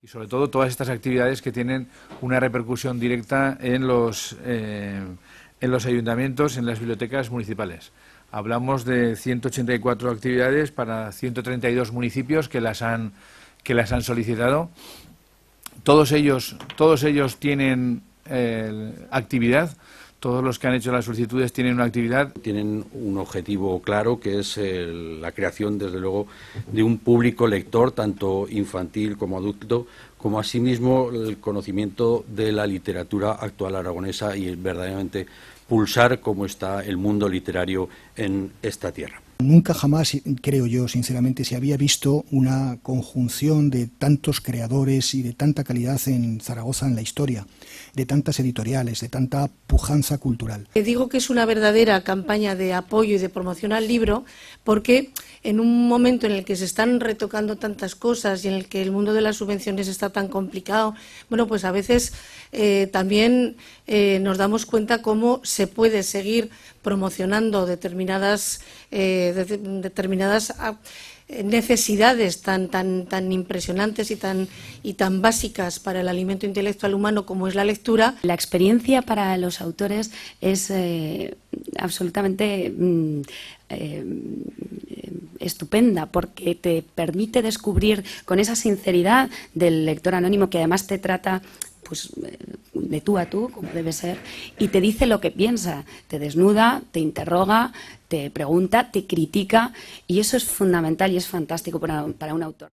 Y sobre todo todas estas actividades que tienen una repercusión directa en los ayuntamientos, en las bibliotecas municipales. Hablamos de 184 actividades para 132 municipios que las han solicitado. Todos ellos tienen actividad. Todos los que han hecho las solicitudes tienen una actividad. Tienen un objetivo claro, que es la creación, desde luego, de un público lector, tanto infantil como adulto, como asimismo el conocimiento de la literatura actual aragonesa y verdaderamente pulsar cómo está el mundo literario en esta tierra. Nunca jamás, creo yo, sinceramente, se había visto una conjunción de tantos creadores y de tanta calidad en Zaragoza en la historia, de tantas editoriales, de tanta pujanza cultural. Digo que es una verdadera campaña de apoyo y de promoción al libro, porque en un momento en el que se están retocando tantas cosas y en el que el mundo de las subvenciones está tan complicado, bueno, pues a veces también nos damos cuenta cómo se puede seguir promocionando determinadas necesidades tan impresionantes y tan básicas para el alimento intelectual humano como es la lectura. La experiencia para los autores es absolutamente estupenda, porque te permite descubrir con esa sinceridad del lector anónimo, que además te trata pues de tú a tú, como debe ser, y te dice lo que piensa, te desnuda, te interroga, te pregunta, te critica, y eso es fundamental y es fantástico para un autor.